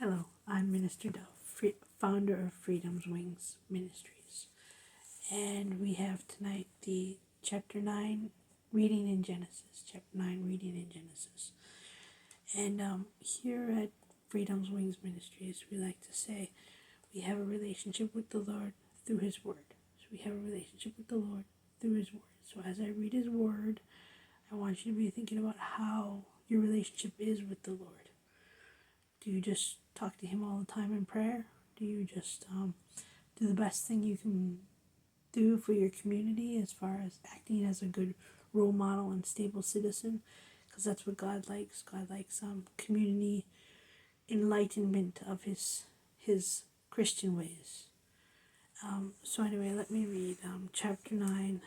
Hello, I'm Minister Dove, founder of Freedom's Wings Ministries. And we have tonight the chapter 9 reading in Genesis. Chapter 9 reading in Genesis. And here at Freedom's Wings Ministries, we like to say we have a relationship with the Lord through His Word. So we have a relationship with the Lord through His Word. So as I read His Word, I want you to be thinking about how your relationship is with the Lord. Do you just talk to Him all the time in prayer? Do you just do the best thing you can do for your community as far as acting as a good role model and stable citizen? Because that's what God likes. God likes community enlightenment of His Christian ways. So anyway, let me read chapter 9,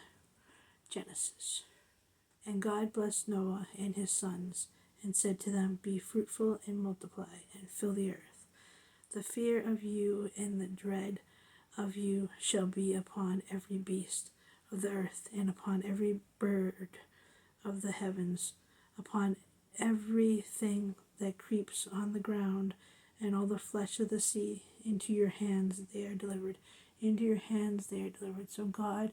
Genesis. And God blessed Noah and his sons, and said to them, Be fruitful and multiply, and fill the earth. The fear of you and the dread of you shall be upon every beast of the earth, and upon every bird of the heavens, upon everything that creeps on the ground, and all the flesh of the sea. Into your hands they are delivered. Into your hands they are delivered. So God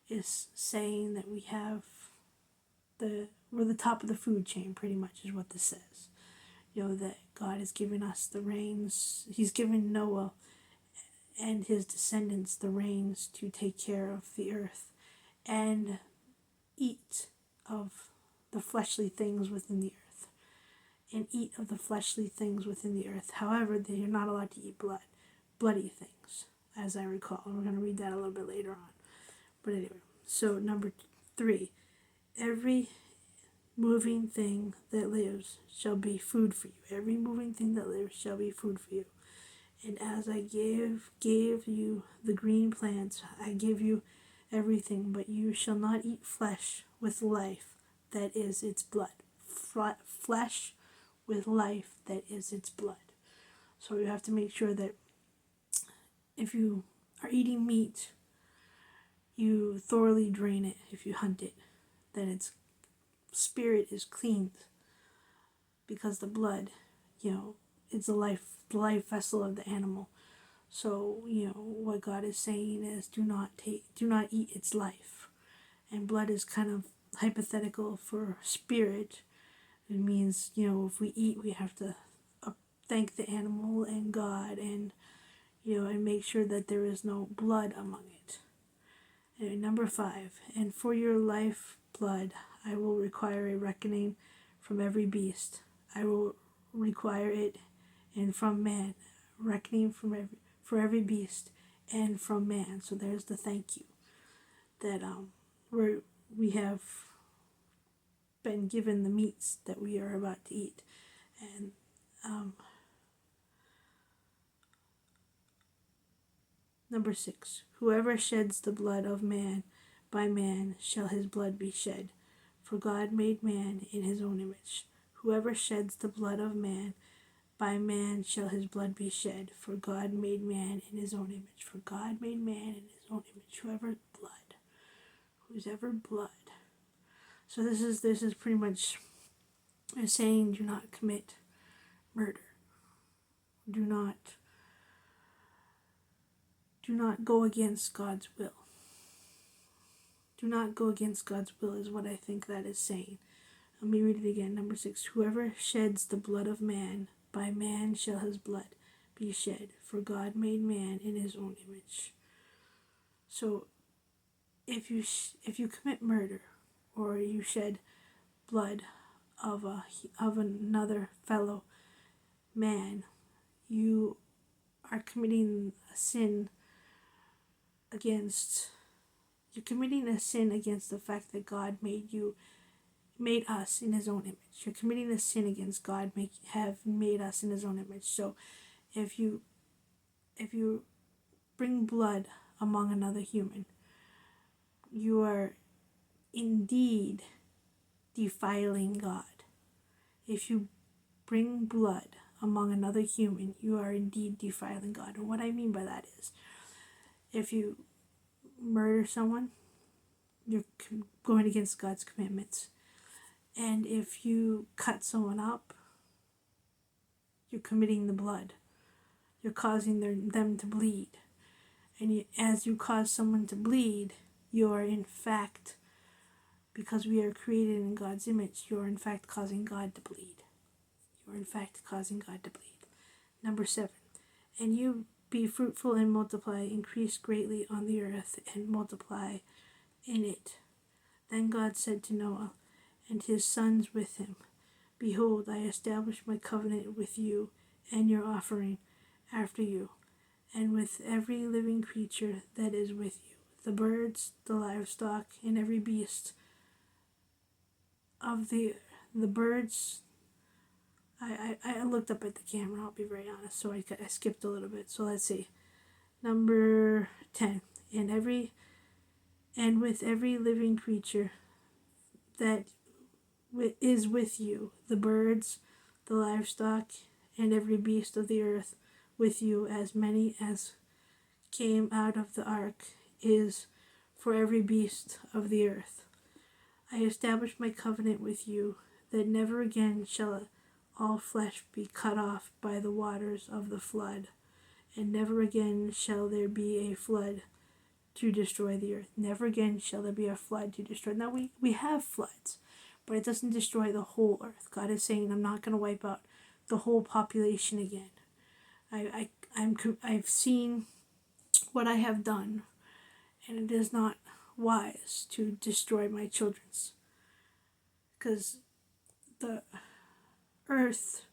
is saying that we're the top of the food chain, pretty much is what this says. That God has given us the reins. He's given Noah and his descendants the reins to take care of the earth and eat of the fleshly things within the earth. And eat of the fleshly things within the earth. However, they are not allowed to eat bloody things, as I recall. We're going to read that a little bit later on. But anyway, so number 3. Every moving thing that lives shall be food for you. Every moving thing that lives shall be food for you. And as I gave you the green plants, I give you everything, but you shall not eat flesh with life that is its blood. Flesh with life that is its blood. So you have to make sure that if you are eating meat, you thoroughly drain it if you hunt it, that its spirit is cleaned, because the blood, it's the life vessel of the animal. So, what God is saying is do not eat its life. And blood is kind of hypothetical for spirit. It means, if we eat, we have to thank the animal and God, and and make sure that there is no blood among it. Anyway, number 5, and for your life blood I will require a reckoning from every beast. I will require it, and from man, reckoning for every beast, and from man. So there's the thank you that we have been given the meats that we are about to eat. And number 6, whoever sheds the blood of man, by man shall his blood be shed. For God made man in his own image. Whoever sheds the blood of man, by man shall his blood be shed. For God made man in his own image. For God made man in his own image. Who's ever blood. So this is pretty much saying, do not commit murder. Do not go against God's will. Do not go against God's will is what I think that is saying. Let me read it again. Number 6. Whoever sheds the blood of man, by man shall his blood be shed. For God made man in his own image. So if you commit murder, or you shed blood of another fellow man, you are committing a sin against. You're committing a sin against the fact that God made us in his own image. You're committing a sin against God have made us in his own image. So if you bring blood among another human, you are indeed defiling God. If you bring blood among another human, you are indeed defiling God. And what I mean by that is, if you murder someone, you're going against God's commandments. And if you cut someone up, You're committing the blood. You're causing them to bleed. And as you cause someone to bleed, you are in fact, because we are created in God's image, you are in fact causing God to bleed. You are in fact causing God to bleed. Number 7. And you be fruitful and multiply, increase greatly on the earth, and multiply in it. Then God said to Noah and his sons with him, Behold, I establish my covenant with you and your offering after you, and with every living creature that is with you, the birds, the livestock, and every beast of the birds. I looked up at the camera, I'll be very honest, so I skipped a little bit. So let's see. Number 10. And with every living creature that is with you, the birds, the livestock, and every beast of the earth with you, as many as came out of the ark, is for every beast of the earth. I establish my covenant with you, that never again shall all flesh be cut off by the waters of the flood, and never again shall there be a flood to destroy the earth. Never again shall there be a flood to destroy. Now we have floods, but it doesn't destroy the whole earth. God is saying, I'm not going to wipe out the whole population again. I've seen what I have done, and it is not wise to destroy my children's, because the earth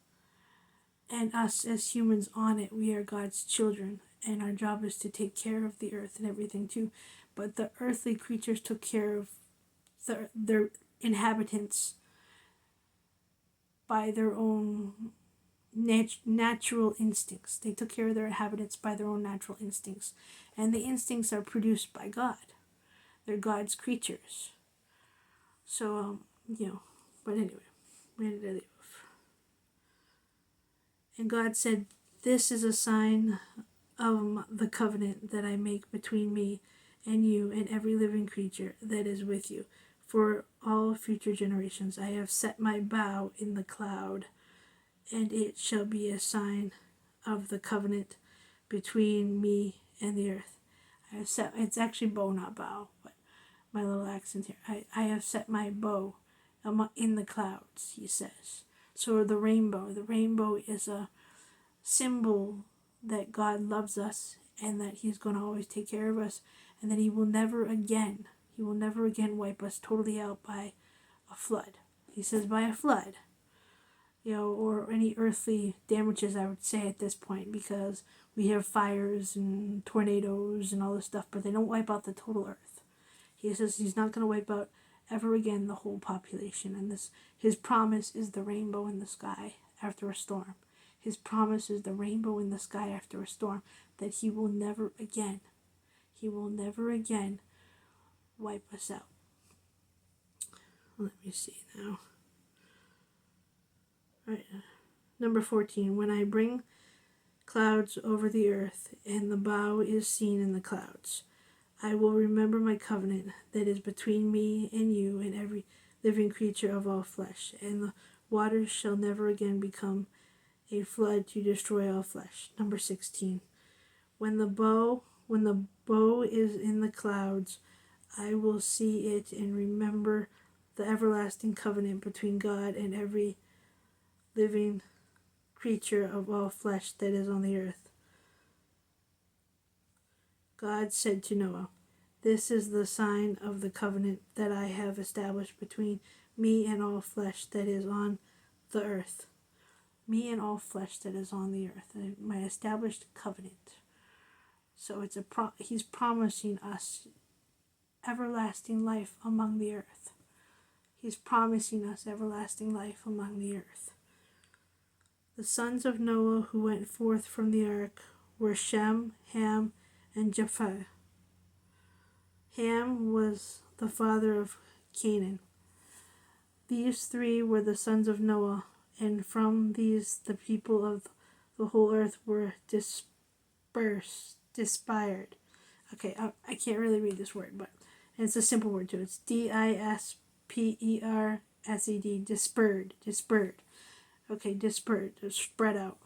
and us as humans on it, we are God's children, and our job is to take care of the earth and everything too. But the earthly creatures took care of their inhabitants by their own natural instincts. They took care of their inhabitants by their own natural instincts, and the instincts are produced by God. They're God's creatures. So but anyway, where did I leave? And God said, This is a sign of the covenant that I make between me and you and every living creature that is with you. For all future generations I have set my bow in the cloud, and it shall be a sign of the covenant between me and the earth. I have set, it's actually bow, not bow, but my little accent here. I have set my bow in the clouds, he says. So the rainbow is a symbol that God loves us and that he's going to always take care of us, and that he will never again wipe us totally out by a flood. He says by a flood, or any earthly damages, I would say at this point, because we have fires and tornadoes and all this stuff, but they don't wipe out the total earth. He says he's not going to wipe out ever again the whole population, and his promise is the rainbow in the sky after a storm. His promise is the rainbow in the sky after a storm, that he will never again wipe us out. Let me see now. All right. Number 14. When I bring clouds over the earth, and the bow is seen in the clouds, I will remember my covenant that is between me and you and every living creature of all flesh, and the waters shall never again become a flood to destroy all flesh. Number 16. When the bow is in the clouds, I will see it and remember the everlasting covenant between God and every living creature of all flesh that is on the earth. God said to Noah, This is the sign of the covenant that I have established between me and all flesh that is on the earth. Me and all flesh that is on the earth. My established covenant. So he's promising us everlasting life among the earth. He's promising us everlasting life among the earth. The sons of Noah who went forth from the ark were Shem, Ham, and Japheth. Ham was the father of Canaan. These three were the sons of Noah, and from these the people of the whole earth were dispersed. Okay, I can't really read this word, but it's a simple word too. It's dispersed, dispersed. Okay, dispersed, spread out.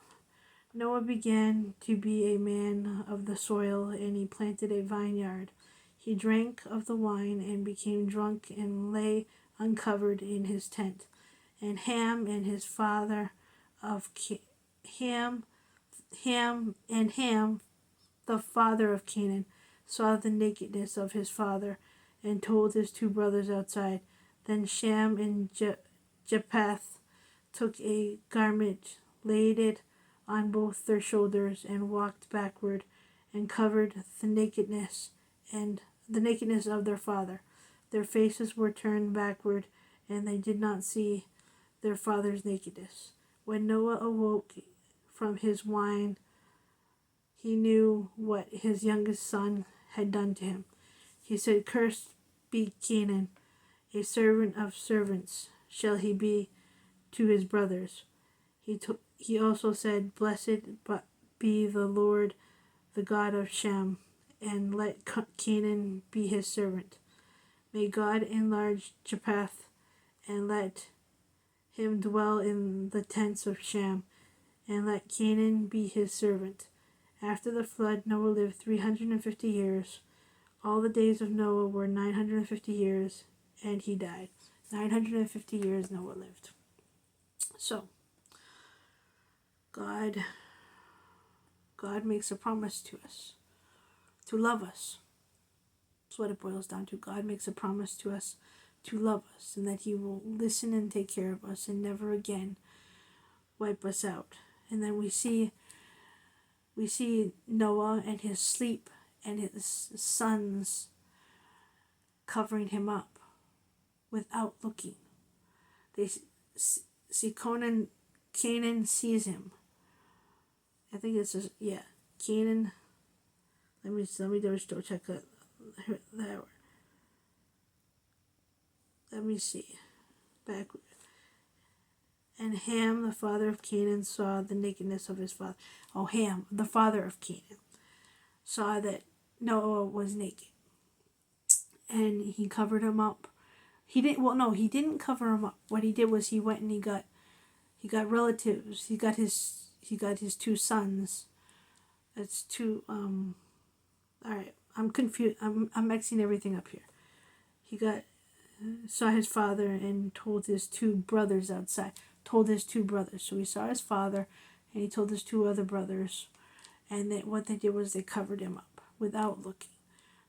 Noah began to be a man of the soil, and he planted a vineyard. He drank of the wine and became drunk and lay uncovered in his tent. And Ham and his father of Ham, Ham, the father of Canaan, saw the nakedness of his father, and told his two brothers outside. Then Shem and Japheth took a garment, laid it on both their shoulders, and walked backward, and covered the nakedness of their father. Their faces were turned backward, and they did not see their father's nakedness. When Noah awoke from his wine, he knew what his youngest son had done to him. He said, "Cursed be Canaan, a servant of servants shall he be to his brothers." He also said, "Blessed be the Lord, the God of Shem, and let Canaan be his servant. May God enlarge Japheth, and let him dwell in the tents of Shem, and let Canaan be his servant." After the flood, Noah lived 350 years. All the days of Noah were 950 years, and he died. 950 years Noah lived. So, God makes a promise to us, to love us. That's what it boils down to. God makes a promise to us to love us, and that he will listen and take care of us and never again wipe us out. And then we see Noah and his sleep and his sons covering him up without looking. They see Canaan sees him. I think it's just, yeah, Canaan. Let me just check that. Let me see. Backward. And Ham, the father of Canaan, saw the nakedness of his father. Oh, Ham, the father of Canaan, saw that Noah was naked, and he covered him up. He didn't cover him up. What he did was he went and he got relatives. He got his two sons. That's two. All right, I'm confused. I'm mixing everything up here. He saw his father and told his two brothers outside. Told his two brothers. So he saw his father, and he told his two other brothers, and what they did was they covered him up without looking.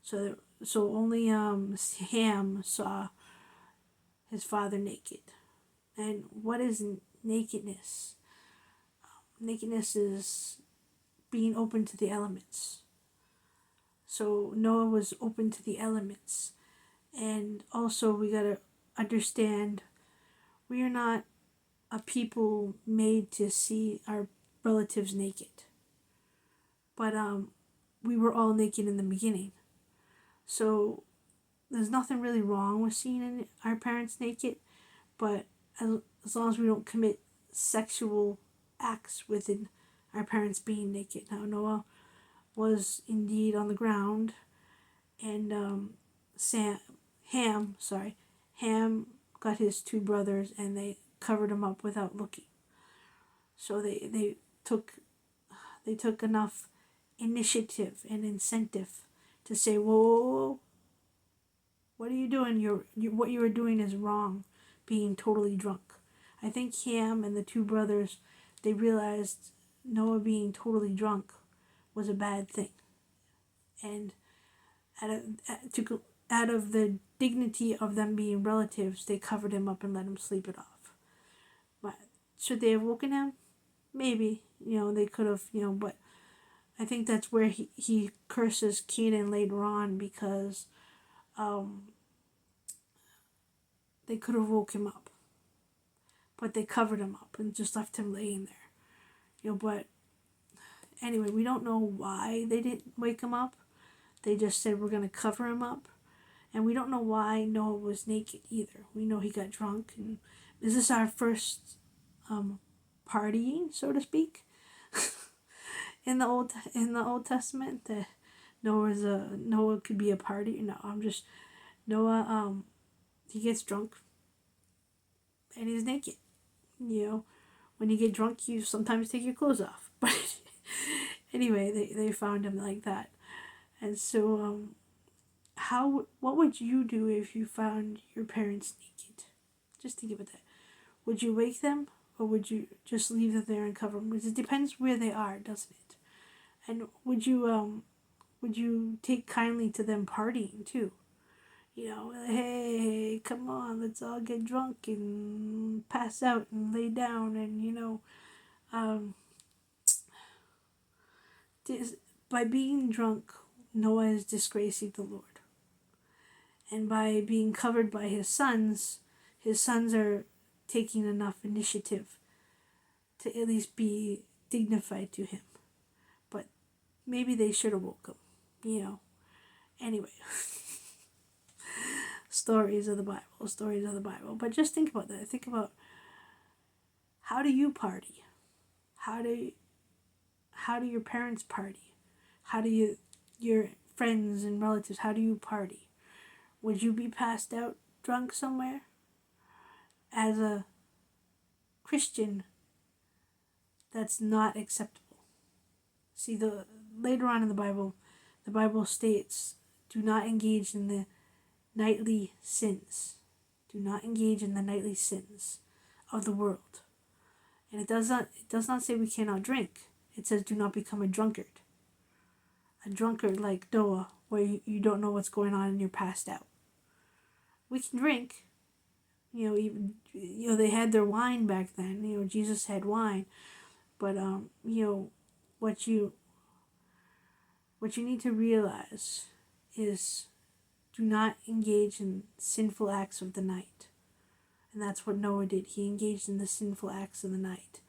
So only Ham saw his father naked. And what is nakedness? Nakedness is being open to the elements. So Noah was open to the elements. And also we got to understand we are not a people made to see our relatives naked. But we were all naked in the beginning. So there's nothing really wrong with seeing our parents naked, but as long as we don't commit sexual acts within our parents being naked. Now Noah was indeed on the ground, and Ham got his two brothers and they covered him up without looking. So they took enough initiative and incentive to say, whoa, what are you doing? What you are doing is wrong, being totally drunk. I think Ham and the two brothers, they realized Noah being totally drunk was a bad thing. And out of the dignity of them being relatives, they covered him up and let him sleep it off. But should they have woken him? Maybe. They could have, but I think that's where he curses Canaan later on, because they could have woke him up. But they covered him up and just left him laying there. But anyway, we don't know why they didn't wake him up. They just said, we're going to cover him up. And we don't know why Noah was naked either. We know he got drunk. And this is our first partying, so to speak, in the Old Testament. That Noah could be a party. No, Noah. He gets drunk, and he's naked. When you get drunk, you sometimes take your clothes off. But anyway, they found him like that. And so, what would you do if you found your parents naked? Just think about that. Would you wake them, or would you just leave them there and cover them? Because it depends where they are, doesn't it? And would you take kindly to them partying too? Hey, come on, let's all get drunk and pass out and lay down and um, by being drunk, Noah is disgracing the Lord. And by being covered by his sons are taking enough initiative to at least be dignified to him. But maybe they should have woke him, Anyway, stories of the Bible. But just think about that. Think about, how do you party? How do your parents party? How do your friends and relatives, how do you party? Would you be passed out drunk somewhere? As a Christian, that's not acceptable. See, later on in the Bible states, do not engage in the nightly sins. Do not engage in the nightly sins of the world. And it does not say we cannot drink. It says do not become a drunkard. A drunkard like Noah, where you don't know what's going on and you're passed out. We can drink. Even they had their wine back then. Jesus had wine, but what you need to realize is, do not engage in sinful acts of the night. And that's what Noah did. He engaged in the sinful acts of the night.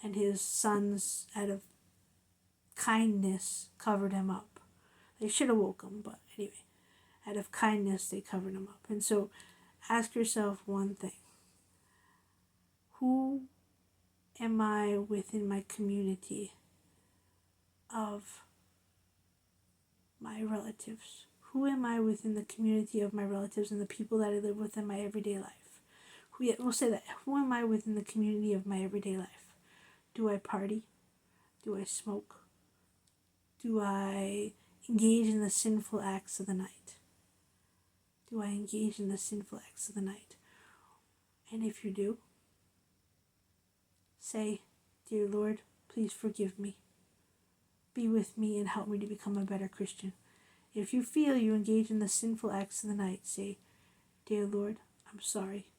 And his sons, out of kindness, covered him up. They should have woke him, but anyway, out of kindness, they covered him up. And so, ask yourself one thing. Who am I within my community of my relatives? Who am I within the community of my relatives and the people that I live with in my everyday life? We'll say that. Who am I within the community of my everyday life? Do I party? Do I smoke? Do I engage in the sinful acts of the night? Do I engage in the sinful acts of the night? And if you do, say, Dear Lord, please forgive me. Be with me and help me to become a better Christian. If you feel you engage in the sinful acts of the night, say, Dear Lord, I'm sorry.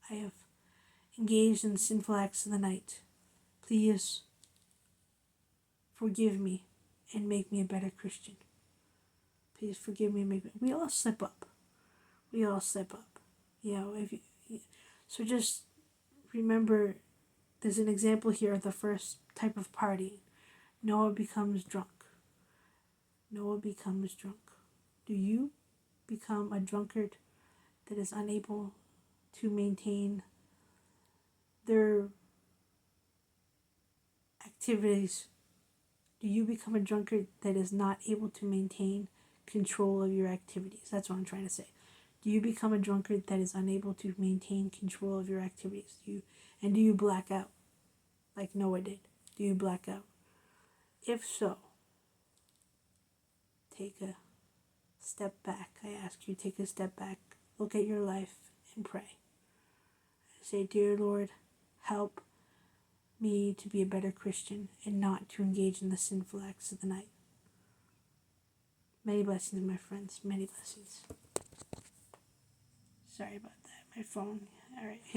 I have engaged in the sinful acts of the night. Please forgive me and make me a better Christian. Please forgive me and make me. We all slip up. So just remember, there's an example here of the first type of party. Noah becomes drunk. Do you become a drunkard that is unable to maintain their activities? Do you become a drunkard that is not able to maintain control of your activities? That's what I'm trying to say. Do you become a drunkard that is unable to maintain control of your activities? Do you black out like Noah did? Do you black out? If so, take a step back. I ask you, take a step back, look at your life, and pray. Say, Dear Lord, help me to be a better Christian and not to engage in the sinful acts of the night. Many blessings, my friends. Many blessings. Sorry about that. My phone. All right. Here.